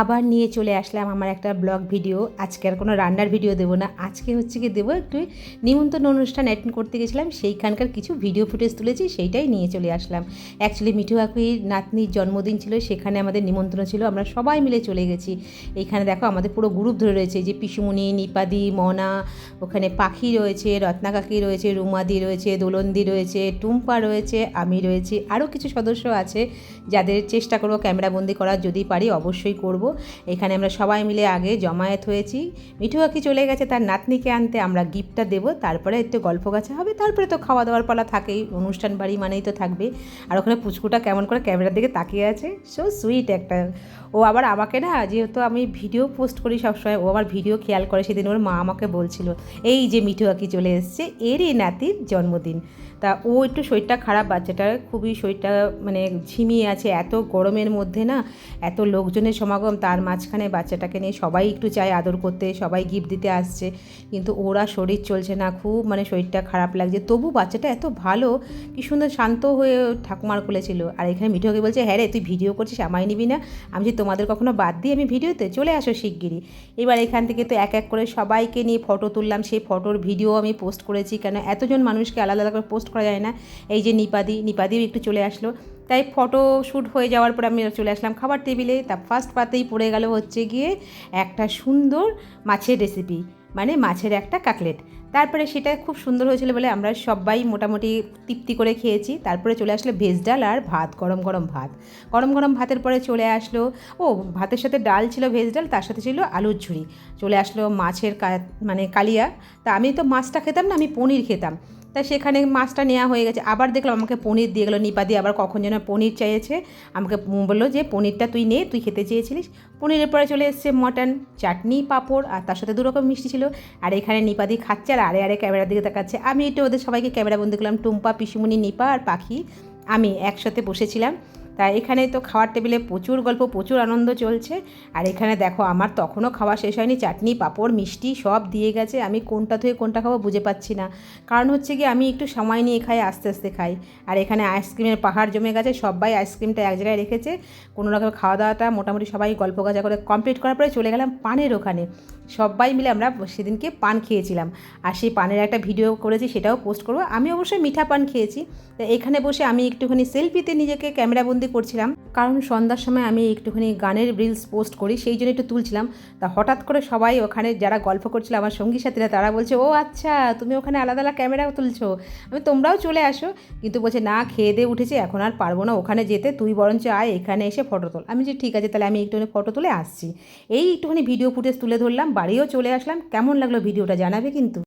আবার নিয়ে চলে আসলাম আমার একটা ব্লগ ভিডিও। আজকে আর কোনো রান্নার ভিডিও দেবো না, আজকে হচ্ছে কি দেবো একটু নিমন্ত্রণ অনুষ্ঠান অ্যাটেন্ড করতে গেছিলাম, সেইখানকার কিছু ভিডিও ফুটেজ তুলেছি, সেইটাই নিয়ে চলে আসলাম। অ্যাকচুয়ালি মিঠু কাকুর নাতনির জন্মদিন ছিল, সেখানে আমাদের নিমন্ত্রণ ছিল, আমরা সবাই মিলে চলে গেছি। এইখানে দেখো আমাদের পুরো গ্রুপ ধরে রয়েছে, যে পিসুমণি, নিপাদি, মনা, ওখানে পাখি রয়েছে, রত্না কাকি রয়েছে, রুমাদি রয়েছে, দোলন্দি রয়েছে, টুম্পা রয়েছে, আমি রয়েছি, আরও কিছু সদস্য আছে যাদের চেষ্টা করবো ক্যামেরাবন্দি করার, যদি পারি অবশ্যই করব। এখানে আমরা সবাই মিলে আগে জমায়েত হয়েছি। মিঠু কাকি চলে গেছে তার নাতনিকে আনতে, আমরা গিফটটা দেবো, তারপরে একটু গল্প গাছা হবে, তারপরে তো খাওয়া দাওয়ার পালা থাকেই, অনুষ্ঠান বাড়ি মানেই তো থাকবে। আর ওখানে পুচকুটা কেমন করে ক্যামেরার দিকে তাকিয়ে আছে, সো সুইট একটা। ও আবার আমাকে না, যেহেতু আমি ভিডিও পোস্ট করি সবসময়, ও আবার ভিডিও খেয়াল করে, সেদিন ওর মা আমাকে বলছিল এই যে মিঠু কাকি চলে এসছে, এরই নাতির জন্মদিন। তা ও একটু শরীরটা খারাপ, বাচ্চাটার খুবই শরীরটা মানে ঝিমিয়ে আছে, এত গরমের মধ্যে না, এত লোকজনের সমাগম, তার মাঝখানে বাচ্চাটাকে নিয়ে সবাই একটু চায় আদর করতে, সবাই গিফট দিতে আসছে, কিন্তু ওরা শরীর চলছে না, খুব মানে শরীরটা খারাপ লাগছে। তবু বাচ্চাটা এত ভালো, কি সুন্দর শান্ত হয়ে ঠাকুমার কোলে ছিল। আর এখানে মিঠু কাকি বলছে, হ্যাঁ রে তুই ভিডিও করছিস, আমায় নিবি না? আমি যে তোমাদের কখনো বাদ দিই আমি ভিডিওতে? চলে আসো শিগগিরই। এবার এখান থেকে তো এক এক করে সবাইকে নিয়ে ফটো তুললাম, সেই ফটোর ভিডিও আমি পোস্ট করেছি, কেন এতজন মানুষকে আলাদা আলাদা করে পোস্ট করা যায় না। এই যে নিপাদিও একটু চলে আসলো, তাই ফটো শ্যুট হয়ে যাওয়ার পর আমি চলে আসলাম খাবার টেবিলে। তা ফার্স্ট পাতেই পড়ে গেল হচ্ছে গিয়ে একটা সুন্দর মাছের রেসিপি, মানে মাছের একটা কাটলেট। তারপরে সেটা খুব সুন্দর হয়েছিল বলে আমরা সবাই মোটামুটি তৃপ্তি করে খেয়েছি। তারপরে চলে আসলো ভেজ ডাল আর ভাত, গরম গরম ভাত। গরম গরম ভাতের পরে চলে আসলো, ও ভাতের সাথে ডাল ছিল, ভেজ ডাল, তার সাথে ছিল আলুর ঝুড়ি। চলে আসলো মাছের মানে কালিয়া। তা আমি তো মাছটা খেতাম না, আমি পনির খেতাম, তা সেখানে মাছটা নেওয়া হয়ে গেছে। আবার দেখলাম আমাকে পনির দিয়ে গেলো, নিপাদি আবার কখন যেন পনির চেয়েছে, আমাকে বললো যে পনিরটা তুই নে, তুই খেতে চেয়েছিলিস। পনিরের পরে চলে এসছে মটন, চাটনি, পাঁপড়, আর তার সাথে 2 রকম মিষ্টি ছিল। আর এখানে নিপাদি খাচ্ছে আর আরে ক্যামেরার দিকে তাকাচ্ছে। আমি একটু ওদের সবাইকে ক্যামেরা বন্দি করলাম, টুম্পা, পিসুমণি, নিপা আর পাখি, আমি একসাথে বসেছিলাম। তা এখানে তো খাওয়ার টেবিলে প্রচুর গল্প, প্রচুর আনন্দ চলছে। আর এখানে দেখো আমার তখনও খাওয়া শেষ হয়নি, চাটনি, পাঁপড়, মিষ্টি সব দিয়ে গেছে, আমি কোনটা থেকে কোনটা খাবো বুঝে পাচ্ছি না। কারণ হচ্ছে কি আমি একটু সময় নিয়ে খাই, আস্তে আস্তে খাই। আর এখানে আইসক্রিমের পাহাড় জমে গেছে, সবাই আইসক্রিমটা এক জায়গায় রেখেছে। কোনো রকম খাওয়া দাওয়াটা মোটামুটি সবাই গল্প গাজা করে কমপ্লিট করার পরে চলে গেলাম পানের ওখানে। সবাই মিলে আমরা সেদিনকে পান খেয়েছিলাম, আর সেই পানের একটা ভিডিও করেছি, সেটাও পোস্ট করবো। আমি অবশ্যই মিঠা পান খেয়েছি। তো এখানে বসে আমি একটুখানি সেলফিতে নিজেকে ক্যামেরাবন্দি করছিলাম, কারণ সন্ধ্যার সময় আমি একটুখানি গানের রিলস পোস্ট করি, সেই জন্য একটু তুলছিলাম। তা হঠাৎ করে সবাই ওখানে যারা গল্প করছিল আমার সঙ্গী সাথীরা, তারা বলছে ও আচ্ছা তুমি ওখানে আলাদা আলাদা ক্যামেরা তুলছো, আমি তোমরাও চলে আসো। কিন্তু বলছে না, খেয়ে দিয়ে উঠেছে, এখন আর পারবো না ওখানে যেতে, তুই বরঞ্চ আয় এখানে এসে ফটো তোল। আমি যে ঠিক আছে তাহলে আমি একটুখানি ফটো তুলে আসছি। এই একটুখানি ভিডিও ফুটেজ তুলে ধরলাম, বাড়িও চলে আসলাম। কেমন লাগলো ভিডিওটা জানাবে কিন্তু।